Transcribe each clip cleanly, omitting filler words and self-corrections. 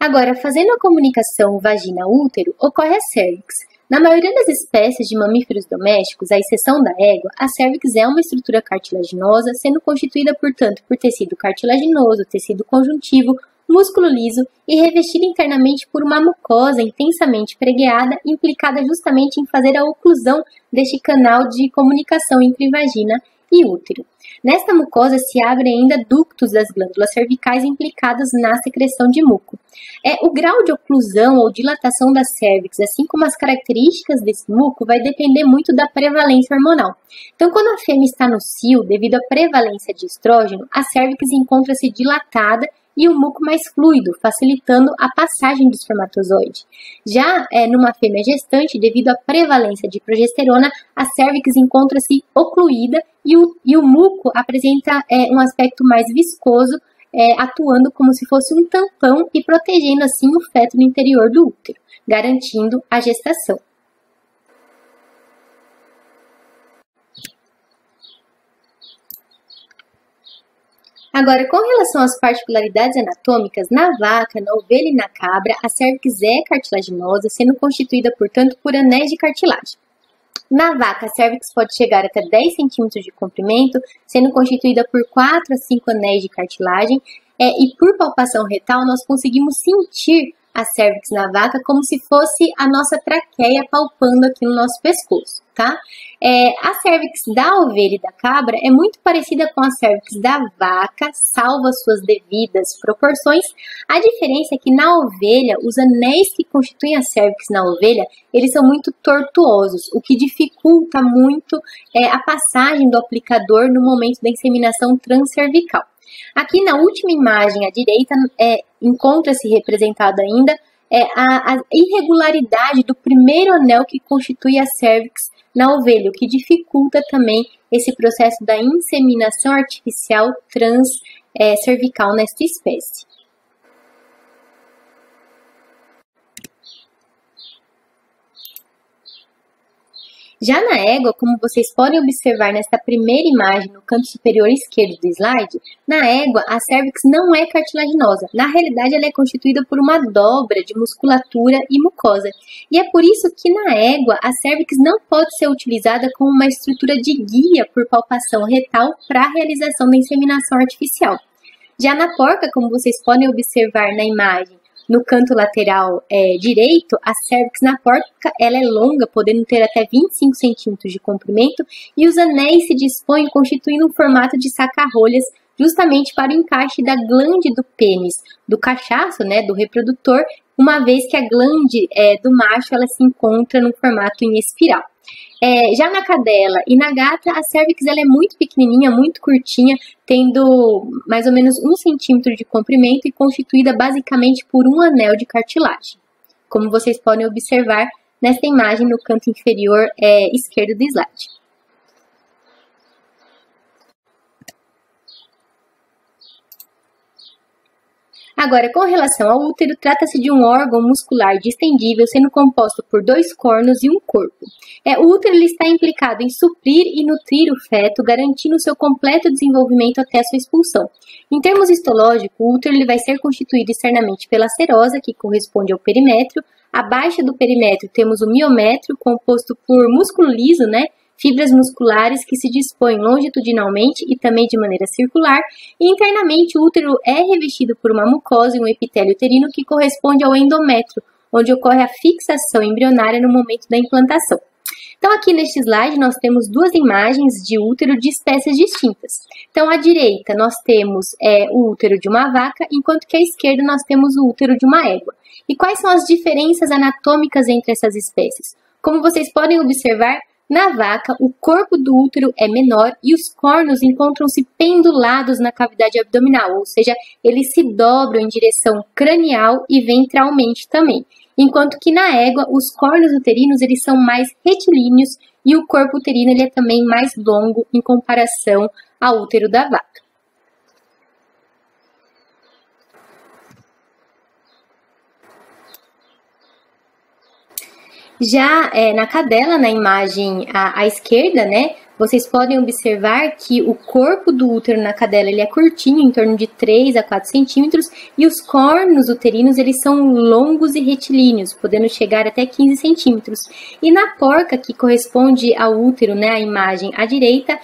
Agora, fazendo a comunicação vagina-útero, ocorre a cérvix. Na maioria das espécies de mamíferos domésticos, à exceção da égua, a cérvix é uma estrutura cartilaginosa, sendo constituída, portanto, por tecido cartilaginoso, tecido conjuntivo, músculo liso e revestida internamente por uma mucosa intensamente pregueada, implicada justamente em fazer a oclusão deste canal de comunicação entre vagina e útero. Nesta mucosa se abrem ainda ductos das glândulas cervicais implicadas na secreção de muco. O grau de oclusão ou dilatação da cérvix, assim como as características desse muco, vai depender muito da prevalência hormonal. Então, quando a fêmea está no cio, devido à prevalência de estrógeno, a cérvix encontra-se dilatada e o muco mais fluido, facilitando a passagem do espermatozoide. Já numa fêmea gestante, devido à prevalência de progesterona, a cérvix encontra-se ocluída e o muco apresenta um aspecto mais viscoso, atuando como se fosse um tampão e protegendo assim o feto no interior do útero, garantindo a gestação. Agora, com relação às particularidades anatômicas, na vaca, na ovelha e na cabra, a cérvix é cartilaginosa, sendo constituída, portanto, por anéis de cartilagem. Na vaca, a cérvix pode chegar até 10 centímetros de comprimento, sendo constituída por 4 a 5 anéis de cartilagem, e por palpação retal nós conseguimos sentir a cérvix na vaca como se fosse a nossa traqueia palpando aqui no nosso pescoço, tá? A cérvix da ovelha e da cabra é muito parecida com a cérvix da vaca, salvo as suas devidas proporções. A diferença é que na ovelha, os anéis que constituem a cérvix na ovelha, eles são muito tortuosos, o que dificulta muito a passagem do aplicador no momento da inseminação transcervical. Aqui na última imagem à direita encontra-se representada ainda a irregularidade do primeiro anel que constitui a cérvix na ovelha, o que dificulta também esse processo da inseminação artificial transcervical nesta espécie. Já na égua, como vocês podem observar nesta primeira imagem no canto superior esquerdo do slide, na égua a cérvix não é cartilaginosa. Na realidade, ela é constituída por uma dobra de musculatura e mucosa. E é por isso que na égua a cérvix não pode ser utilizada como uma estrutura de guia por palpação retal para a realização da inseminação artificial. Já na porca, como vocês podem observar na imagem, no canto lateral direito, a cérvix na porca ela é longa, podendo ter até 25 centímetros de comprimento, e os anéis se dispõem constituindo um formato de saca-rolhas, justamente para o encaixe da glande do pênis, do cachaço, do reprodutor, uma vez que a glande do macho ela se encontra no formato em espiral. Já na cadela e na gata, a cérvix ela é muito pequenininha, muito curtinha, tendo mais ou menos 1 centímetro de comprimento e constituída basicamente por um anel de cartilagem, como vocês podem observar nesta imagem no canto inferior esquerdo do slide. Agora, com relação ao útero, trata-se de um órgão muscular distendível, sendo composto por 2 cornos e um corpo. O útero ele está implicado em suprir e nutrir o feto, garantindo seu completo desenvolvimento até a sua expulsão. Em termos histológicos, o útero ele vai ser constituído externamente pela serosa, que corresponde ao perimétrio. Abaixo do perimétrio temos o miométrio, composto por músculo liso, fibras musculares que se dispõem longitudinalmente e também de maneira circular, e internamente o útero é revestido por uma mucosa e um epitélio uterino que corresponde ao endométrio, onde ocorre a fixação embrionária no momento da implantação. Então, aqui neste slide, nós temos 2 imagens de útero de espécies distintas. Então, à direita, nós temos o útero de uma vaca, enquanto que à esquerda, nós temos o útero de uma égua. E quais são as diferenças anatômicas entre essas espécies? Como vocês podem observar, na vaca, o corpo do útero é menor e os cornos encontram-se pendulados na cavidade abdominal, ou seja, eles se dobram em direção cranial e ventralmente também. Enquanto que na égua, os cornos uterinos eles são mais retilíneos e o corpo uterino ele é também mais longo em comparação ao útero da vaca. Já na cadela, na imagem à esquerda, vocês podem observar que o corpo do útero na cadela ele é curtinho, em torno de 3 a 4 centímetros, e os cornos uterinos eles são longos e retilíneos, podendo chegar até 15 centímetros. E na porca, que corresponde ao útero, né, a imagem à direita,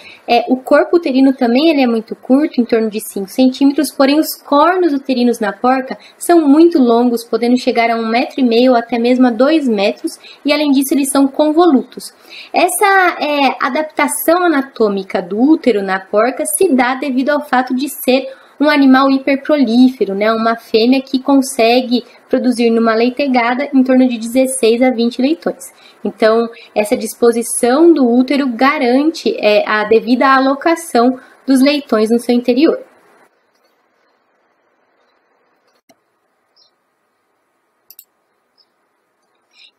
o corpo uterino também ele é muito curto, em torno de 5 centímetros, porém os cornos uterinos na porca são muito longos, podendo chegar a 1,5 m ou até mesmo a 2 metros, e além disso eles são convolutos. Essa adaptação anatômica do útero na porca se dá devido ao fato de ser um animal hiperprolífero, né? Uma fêmea que consegue produzir numa leitegada em torno de 16 a 20 leitões. Então, essa disposição do útero garante a devida alocação dos leitões no seu interior.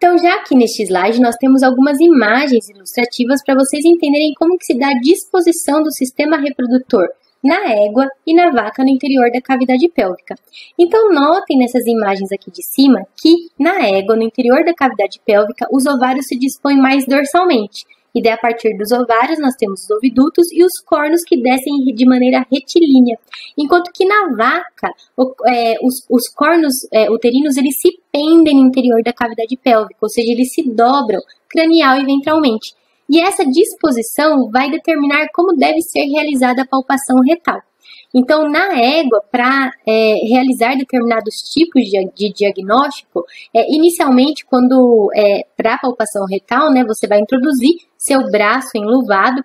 Então, já aqui neste slide, nós temos algumas imagens ilustrativas para vocês entenderem como que se dá a disposição do sistema reprodutor na égua e na vaca no interior da cavidade pélvica. Então, notem nessas imagens aqui de cima que na égua, no interior da cavidade pélvica, os ovários se dispõem mais dorsalmente. E daí, a partir dos ovários, nós temos os ovidutos e os cornos que descem de maneira retilínea. Enquanto que na vaca, os cornos uterinos eles se pendem no interior da cavidade pélvica, ou seja, eles se dobram cranial e ventralmente. E essa disposição vai determinar como deve ser realizada a palpação retal. Então, na égua, para realizar determinados tipos de diagnóstico, inicialmente, quando para a palpação retal, né, você vai introduzir seu braço enluvado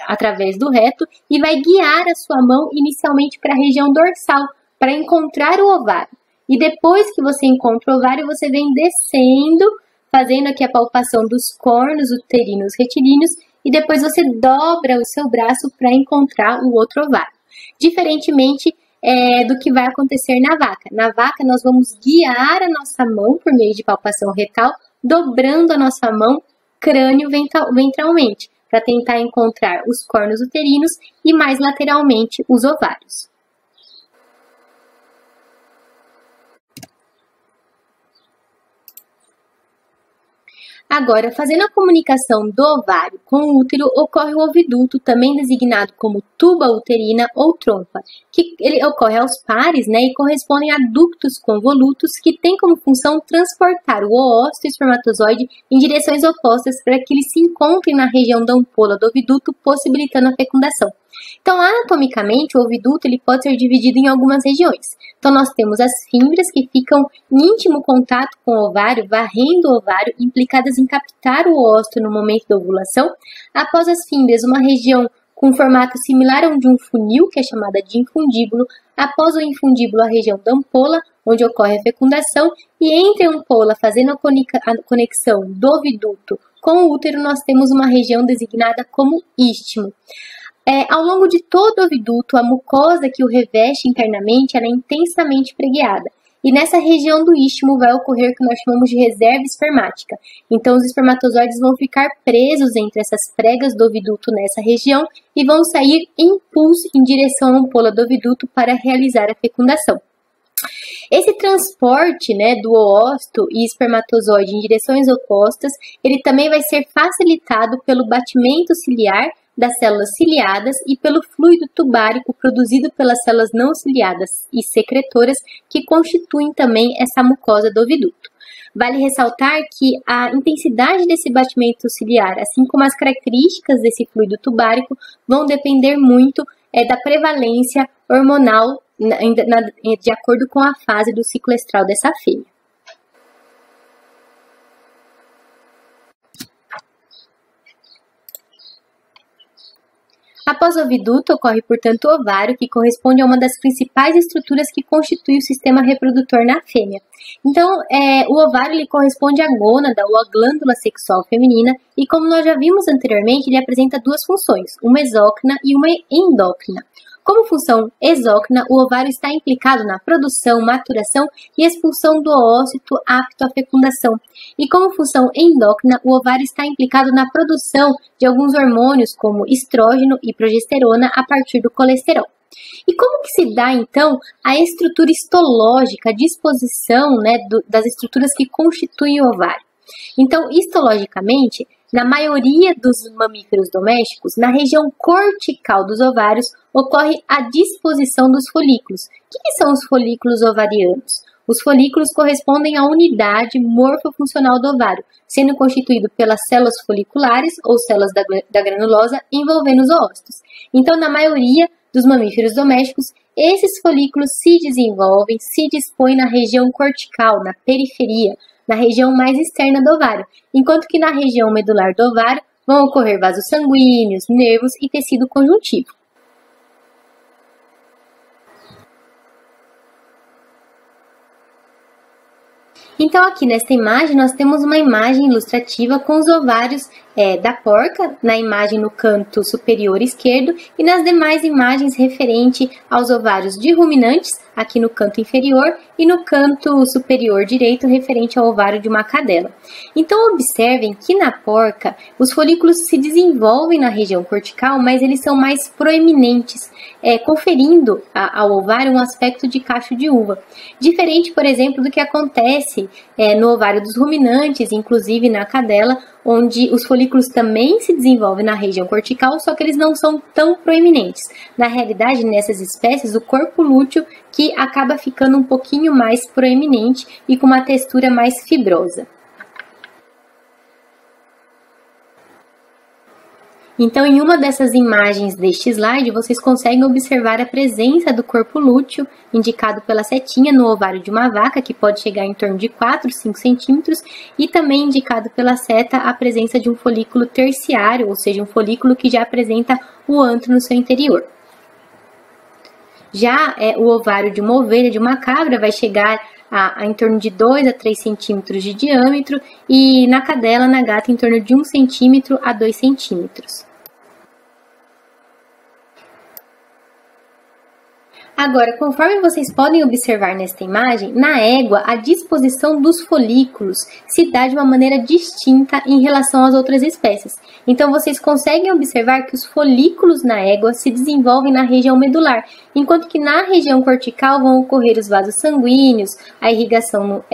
através do reto e vai guiar a sua mão inicialmente para a região dorsal, para encontrar o ovário. E depois que você encontra o ovário, você vem descendo, fazendo aqui a palpação dos cornos uterinos retilíneos e depois você dobra o seu braço para encontrar o outro ovário. Diferentemente do que vai acontecer na vaca. Na vaca, nós vamos guiar a nossa mão por meio de palpação retal, dobrando a nossa mão crânio ventralmente, para tentar encontrar os cornos uterinos e mais lateralmente os ovários. Agora, fazendo a comunicação do ovário com o útero, ocorre o oviduto, também designado como tuba uterina ou trompa, que ele ocorre aos pares, né, e correspondem a ductos convolutos que têm como função transportar o oócito e espermatozoide em direções opostas para que eles se encontrem na região da ampola do oviduto, possibilitando a fecundação. Então, anatomicamente, o oviduto ele pode ser dividido em algumas regiões. Então, nós temos as fímbrias que ficam em íntimo contato com o ovário, varrendo o ovário, implicadas em captar o óvulo no momento da ovulação. Após as fímbrias, uma região com formato similar ao de um funil, que é chamada de infundíbulo. Após o infundíbulo, a região da ampola, onde ocorre a fecundação. E entre a ampola, fazendo a conexão do oviduto com o útero, nós temos uma região designada como istmo. Ao longo de todo o oviduto, a mucosa que o reveste internamente ela é intensamente pregueada. E nessa região do istmo vai ocorrer o que nós chamamos de reserva espermática. Então, os espermatozoides vão ficar presos entre essas pregas do oviduto nessa região e vão sair em pulso em direção à ampola do oviduto para realizar a fecundação. Esse transporte, né, do oócito e espermatozoide em direções opostas, ele também vai ser facilitado pelo batimento ciliar das células ciliadas e pelo fluido tubárico produzido pelas células não ciliadas e secretoras que constituem também essa mucosa do oviduto. Vale ressaltar que a intensidade desse batimento ciliar, assim como as características desse fluido tubárico, vão depender muito da prevalência hormonal de acordo com a fase do ciclo estral dessa fêmea. Após o oviduto, ocorre, portanto, o ovário, que corresponde a uma das principais estruturas que constitui o sistema reprodutor na fêmea. Então, o ovário ele corresponde à gônada ou à glândula sexual feminina e, como nós já vimos anteriormente, ele apresenta duas funções, uma exócrina e uma endócrina. Como função exócrina, o ovário está implicado na produção, maturação e expulsão do oócito apto à fecundação. E como função endócrina, o ovário está implicado na produção de alguns hormônios como estrógeno e progesterona a partir do colesterol. E como que se dá, então, a estrutura histológica, a disposição, né, das estruturas que constituem o ovário? Então, histologicamente, Na maioria dos mamíferos domésticos, na região cortical dos ovários, ocorre a disposição dos folículos. O que são os folículos ovarianos? Os folículos correspondem à unidade morfofuncional do ovário, sendo constituído pelas células foliculares ou células da granulosa envolvendo os oócitos. Então, na maioria dos mamíferos domésticos, esses folículos se desenvolvem, se dispõem na região cortical, na periferia, na região mais externa do ovário, enquanto que na região medular do ovário vão ocorrer vasos sanguíneos, nervos e tecido conjuntivo. Então, aqui nesta imagem, nós temos uma imagem ilustrativa com os ovários da porca, na imagem no canto superior esquerdo, e nas demais imagens referente aos ovários de ruminantes, aqui no canto inferior, e no canto superior direito, referente ao ovário de uma cadela. Então, observem que na porca, os folículos se desenvolvem na região cortical, mas eles são mais proeminentes, conferindo ao ovário um aspecto de cacho de uva. Diferente, por exemplo, do que acontece no ovário dos ruminantes, inclusive na cadela, onde os folículos também se desenvolvem na região cortical, só que eles não são tão proeminentes. Na realidade, nessas espécies, o corpo lúteo que acaba ficando um pouquinho mais proeminente e com uma textura mais fibrosa. Então, em uma dessas imagens deste slide, vocês conseguem observar a presença do corpo lúteo, indicado pela setinha no ovário de uma vaca, que pode chegar em torno de 4, 5 centímetros, e também indicado pela seta a presença de um folículo terciário, ou seja, um folículo que já apresenta o antro no seu interior. Já o ovário de uma ovelha, de uma cabra, vai chegar a em torno de 2 a 3 centímetros de diâmetro, e na cadela, na gata, em torno de 1 centímetro a 2 centímetros. Agora, conforme vocês podem observar nesta imagem, na égua, a disposição dos folículos se dá de uma maneira distinta em relação às outras espécies. Então, vocês conseguem observar que os folículos na égua se desenvolvem na região medular, enquanto que na região cortical vão ocorrer os vasos sanguíneos, a irrigação,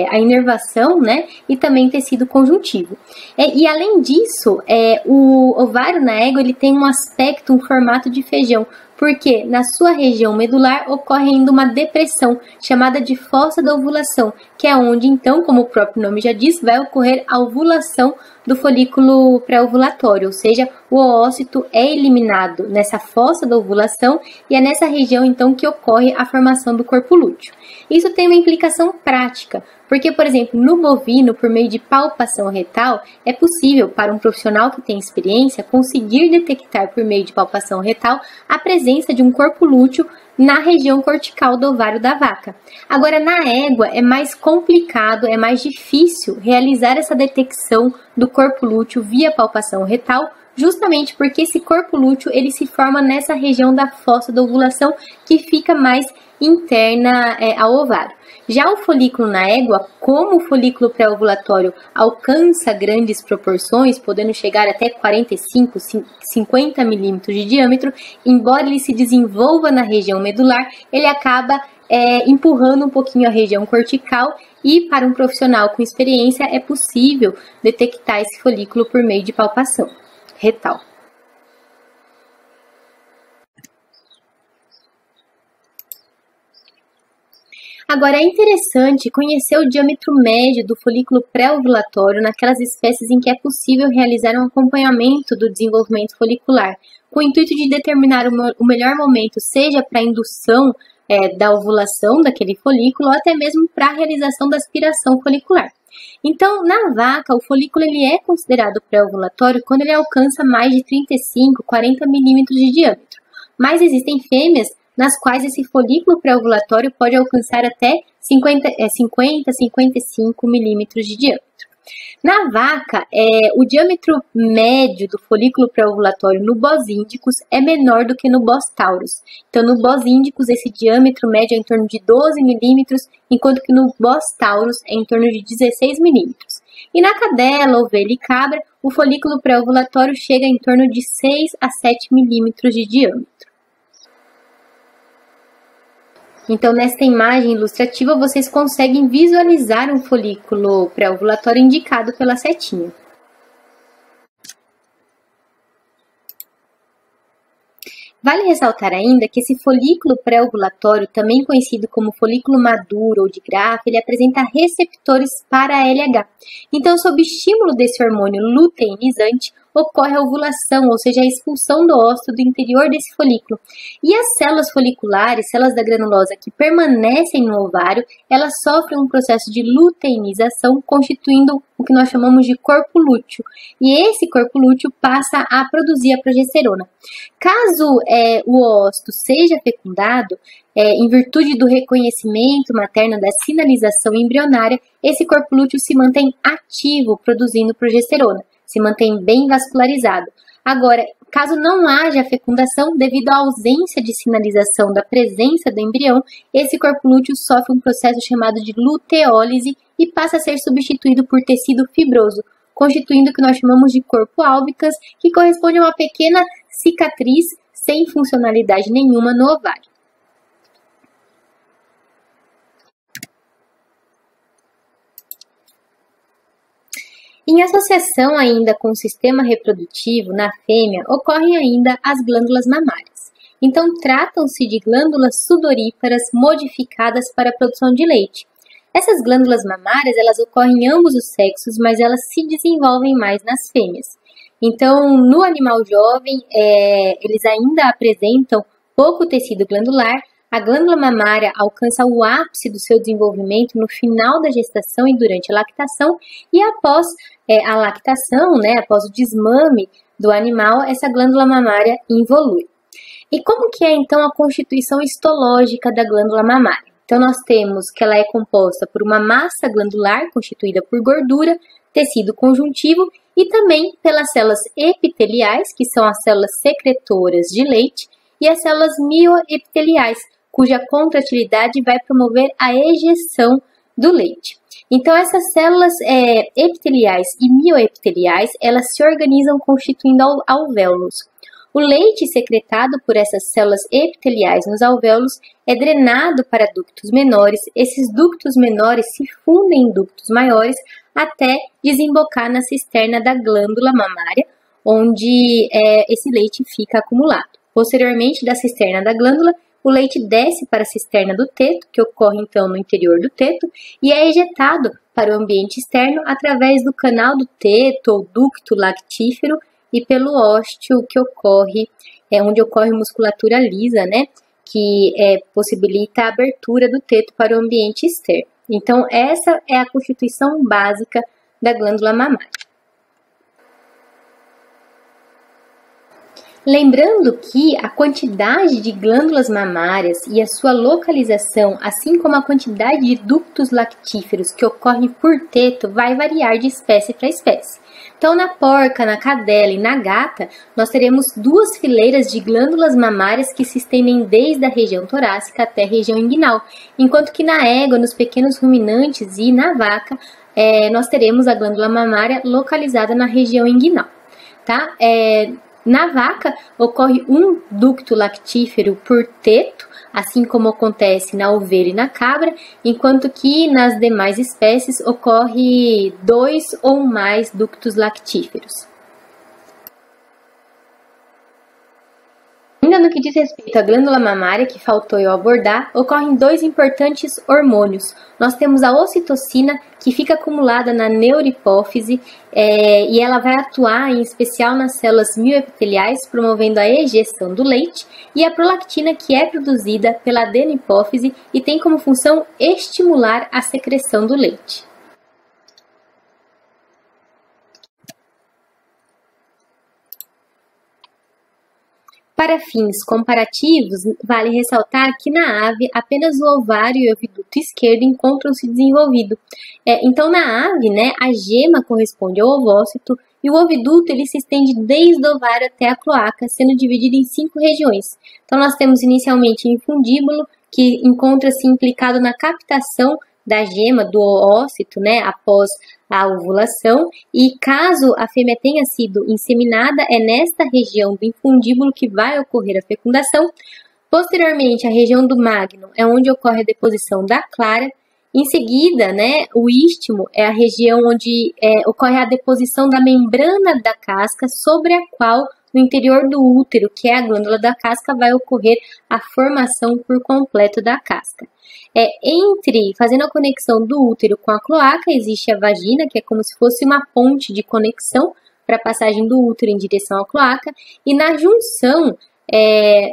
a inervação, né, e também tecido conjuntivo. E além disso, o ovário na égua ele tem um aspecto, um formato de feijão, porque na sua região medular ocorre ainda uma depressão, chamada de fossa da ovulação, que é onde, então, como o próprio nome já diz, vai ocorrer a ovulação do folículo pré-ovulatório, ou seja, o oócito é eliminado nessa fossa da ovulação e é nessa região, então, que ocorre a formação do corpo lúteo. Isso tem uma implicação prática, porque, por exemplo, no bovino, por meio de palpação retal, é possível para um profissional que tem experiência conseguir detectar por meio de palpação retal a presença de um corpo lúteo na região cortical do ovário da vaca. Agora, na égua é mais complicado, é mais difícil realizar essa detecção do corpo lúteo via palpação retal, justamente porque esse corpo lúteo ele se forma nessa região da fossa da ovulação que fica mais interna ao ovário. Já o folículo na égua, como o folículo pré-ovulatório alcança grandes proporções, podendo chegar até 45, 50 milímetros de diâmetro, embora ele se desenvolva na região medular, ele acaba empurrando um pouquinho a região cortical e para um profissional com experiência é possível detectar esse folículo por meio de palpação retal. Agora, é interessante conhecer o diâmetro médio do folículo pré-ovulatório naquelas espécies em que é possível realizar um acompanhamento do desenvolvimento folicular, com o intuito de determinar o melhor momento, seja para a indução da ovulação daquele folículo, ou até mesmo para a realização da aspiração folicular. Então, na vaca, o folículo ele é considerado pré-ovulatório quando ele alcança mais de 35, 40 milímetros de diâmetro. Mas existem fêmeas nas quais esse folículo pré-ovulatório pode alcançar até 50, 55 milímetros de diâmetro. Na vaca, o diâmetro médio do folículo pré-ovulatório no Bos indicus é menor do que no Bos taurus. Então, no Bos indicus, esse diâmetro médio é em torno de 12 milímetros, enquanto que no Bos taurus é em torno de 16 milímetros. E na cadela, ovelha e cabra, o folículo pré-ovulatório chega em torno de 6 a 7 milímetros de diâmetro. Então, nesta imagem ilustrativa, vocês conseguem visualizar um folículo pré-ovulatório indicado pela setinha. Vale ressaltar ainda que esse folículo pré-ovulatório, também conhecido como folículo maduro ou de Graaf, ele apresenta receptores para LH. Então, sob estímulo desse hormônio luteinizante, ocorre a ovulação, ou seja, a expulsão do óvulo do interior desse folículo. E as células foliculares, células da granulosa que permanecem no ovário, elas sofrem um processo de luteinização, constituindo o que nós chamamos de corpo lúteo. E esse corpo lúteo passa a produzir a progesterona. Caso o óvulo seja fecundado, em virtude do reconhecimento materno da sinalização embrionária, esse corpo lúteo se mantém ativo, produzindo progesterona. Se mantém bem vascularizado. Agora, caso não haja fecundação, devido à ausência de sinalização da presença do embrião, esse corpo lúteo sofre um processo chamado de luteólise e passa a ser substituído por tecido fibroso, constituindo o que nós chamamos de corpo albicans, que corresponde a uma pequena cicatriz sem funcionalidade nenhuma no ovário. Em associação ainda com o sistema reprodutivo, na fêmea, ocorrem ainda as glândulas mamárias. Então, tratam-se de glândulas sudoríparas modificadas para a produção de leite. Essas glândulas mamárias, elas ocorrem em ambos os sexos, mas elas se desenvolvem mais nas fêmeas. Então, no animal jovem, eles ainda apresentam pouco tecido glandular. A glândula mamária alcança o ápice do seu desenvolvimento no final da gestação e durante a lactação, e após a lactação, após o desmame do animal, essa glândula mamária involui. E como que é então a constituição histológica da glândula mamária? Então nós temos que ela é composta por uma massa glandular constituída por gordura, tecido conjuntivo e também pelas células epiteliais, que são as células secretoras de leite, e as células mioepiteliais, cuja contratilidade vai promover a ejeção do leite. Então, essas células epiteliais e mioepiteliais, elas se organizam constituindo alvéolos. O leite secretado por essas células epiteliais nos alvéolos é drenado para ductos menores. Esses ductos menores se fundem em ductos maiores até desembocar na cisterna da glândula mamária, onde esse leite fica acumulado. Posteriormente, da cisterna da glândula, o leite desce para a cisterna do teto, que ocorre então no interior do teto, e é ejetado para o ambiente externo através do canal do teto ou ducto lactífero e pelo ósteo, que ocorre, onde ocorre musculatura lisa, que possibilita a abertura do teto para o ambiente externo. Então, essa é a constituição básica da glândula mamária. Lembrando que a quantidade de glândulas mamárias e a sua localização, assim como a quantidade de ductos lactíferos que ocorrem por teto, vai variar de espécie para espécie. Então, na porca, na cadela e na gata, nós teremos duas fileiras de glândulas mamárias que se estendem desde a região torácica até a região inguinal, enquanto que na égua, nos pequenos ruminantes e na vaca, nós teremos a glândula mamária localizada na região inguinal, tá? Na vaca, ocorre um ducto lactífero por teto, assim como acontece na ovelha e na cabra, enquanto que nas demais espécies ocorre 2 ou mais ductos lactíferos. Ainda no que diz respeito à glândula mamária, que faltou eu abordar, ocorrem 2 importantes hormônios. Nós temos a ocitocina, que fica acumulada na neurohipófise, e ela vai atuar em especial nas células mioepiteliais, promovendo a ejeção do leite, e a prolactina, que é produzida pela adenohipófise e tem como função estimular a secreção do leite. Para fins comparativos, vale ressaltar que na ave apenas o ovário e o oviduto esquerdo encontram-se desenvolvido. Então, na ave, a gema corresponde ao ovócito e o oviduto ele se estende desde o ovário até a cloaca, sendo dividido em 5 regiões. Então, nós temos inicialmente o infundíbulo, que encontra-se implicado na captação da gema do ócito, após a ovulação, e caso a fêmea tenha sido inseminada, é nesta região do infundíbulo que vai ocorrer a fecundação. Posteriormente, a região do magno é onde ocorre a deposição da clara. Em seguida, o istmo é a região onde ocorre a deposição da membrana da casca, sobre a qual no interior do útero, que é a glândula da casca, vai ocorrer a formação por completo da casca. Fazendo a conexão do útero com a cloaca, existe a vagina, que é como se fosse uma ponte de conexão para a passagem do útero em direção à cloaca, e na junção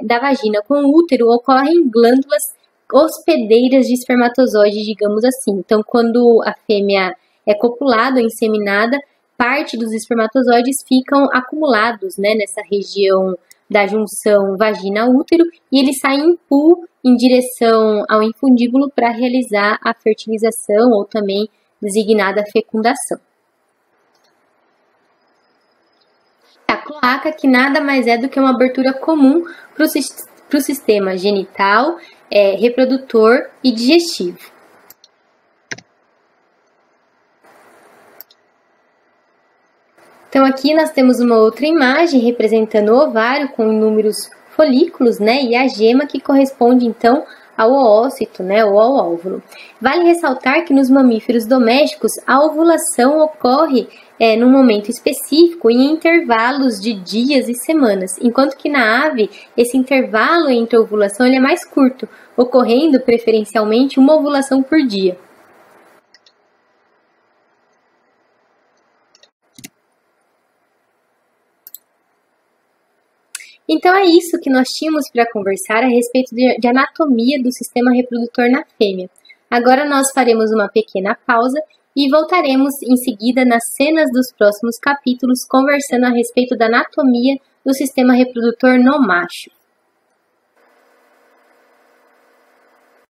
da vagina com o útero ocorrem glândulas hospedeiras de espermatozoides, digamos assim. Então, quando a fêmea é copulada ou inseminada, parte dos espermatozoides ficam acumulados, né, nessa região da junção vagina-útero e eles saem em pool em direção ao infundíbulo para realizar a fertilização ou também designada fecundação. A cloaca, que nada mais é do que uma abertura comum para o sistema genital, reprodutor e digestivo. Então aqui nós temos uma outra imagem representando o ovário com inúmeros folículos, né, e a gema que corresponde então ao oócito, né, ou ao óvulo. Vale ressaltar que nos mamíferos domésticos a ovulação ocorre num momento específico e em intervalos de dias e semanas, enquanto que na ave esse intervalo entre a ovulação é mais curto, ocorrendo preferencialmente uma ovulação por dia. Então é isso que nós tínhamos para conversar a respeito de anatomia do sistema reprodutor na fêmea. Agora nós faremos uma pequena pausa e voltaremos em seguida nas cenas dos próximos capítulos conversando a respeito da anatomia do sistema reprodutor no macho.